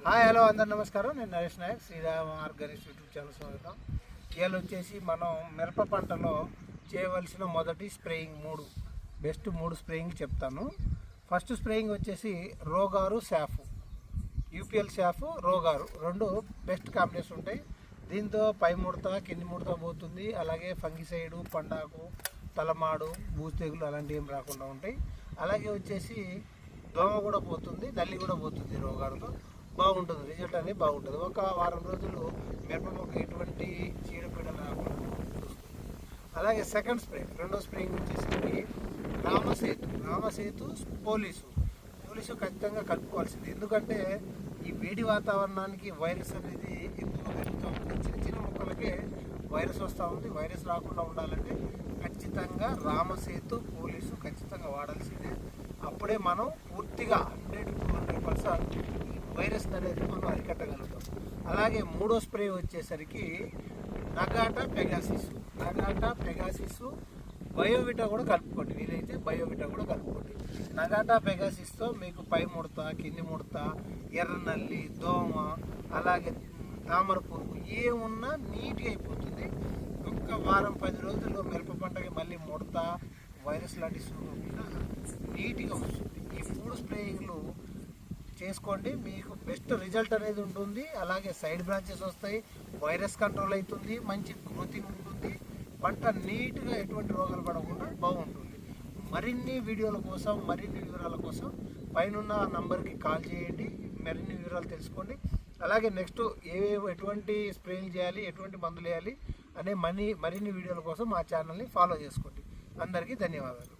Hi hello అందరు నమస్కారం. నేను Naresh Nayak, Sriram organics YouTube channel స్వాగతం. ఇవాళ వచ్చేసి మనం మిరప పంటలో చేయవలసిన మొదటి స్ప్రేయింగ్ బెస్ట్ మూడు స్ప్రేయింగ్ చెప్తాను. ఫస్ట్ స్ప్రేయింగ్ వచ్చేసి Rogor Saaf, UPL Saaf Rogor రెండు బెస్ట్ కాంబినేషన్ ఉంటాయి. దీంతో పై ముడత కింది ముడత పోతుంది. అలాగే ఫంగిసైడు, పండాకు, తలమాడు, బూజు తెగులు అలాంటివి ఏం రాకుండా ఉంటాయి. అలాగే వచ్చేసి దోమ కూడా పోతుంది, నల్లి కూడా పోతుంది. రోగారుతో బాగుంటుంది, రిజల్ట్ అనేది బాగుంటుంది. ఒక వారం రోజులు మిరప మొక్క ఎటువంటి చీడపీడలు రాకుండా చూస్తుంది. అలాగే సెకండ్ స్ప్రే, రెండో స్ప్రేయింగ్ వచ్చేసి రామసేతు పోలీసు ఖచ్చితంగా కలుపుకోవాల్సింది. ఎందుకంటే ఈ వేడి వాతావరణానికి వైరస్ అనేది ఎక్కువ పెరుగుతూ ఉంటుంది. చిన్న మొక్కలకే వైరస్ వస్తూ ఉంది. వైరస్ రాకుండా ఉండాలంటే ఖచ్చితంగా రామసేతు పోలీసు ఖచ్చితంగా వాడాల్సిందే. అప్పుడే మనం పూర్తిగా 100% వైరస్ అనేది మనం అరికట్టగలుగుతాం. అలాగే మూడో స్ప్రే వచ్చేసరికి నగాటా పెగాసిస్ బయోవిటా కూడా కలుపుకోండి. వీలైతే బయోవిటా కూడా కలుపుకోండి. నగాటా పెగాసిస్తో మీకు పై ముడత, కింది ముడత, ఎర్ర నల్లి, దోమ, అలాగే తామర పురుగు ఏమున్నా నీట్గా అయిపోతుంది. ఒక్క వారం 10 రోజుల్లో మిరప పంటకి మళ్ళీ ముడత, వైరస్ లాంటి సోకకుండా నీట్గా వస్తుంది. ఈ 3 స్ప్రేయింగ్లు చేసుకోండి, మీకు బెస్ట్ రిజల్ట్ అనేది ఉంటుంది. అలాగే సైడ్ బ్రాంచెస్ వస్తాయి, వైరస్ కంట్రోల్ అవుతుంది, మంచి గ్రోతింగ్ ఉంటుంది, పంట నీట్గా ఎటువంటి రోగాలు పడకుండా బాగుంటుంది. మరిన్ని వీడియోల కోసం, మరిన్ని వివరాల కోసం పైన నంబర్కి కాల్ చేయండి, మరిన్ని వివరాలు తెలుసుకోండి. అలాగే నెక్స్ట్ ఎటువంటి స్ప్రేలు చేయాలి, ఎటువంటి మందులు వేయాలి అనే మరిన్ని వీడియోల కోసం మా ఛానల్ని ఫాలో చేసుకోండి. అందరికీ ధన్యవాదాలు.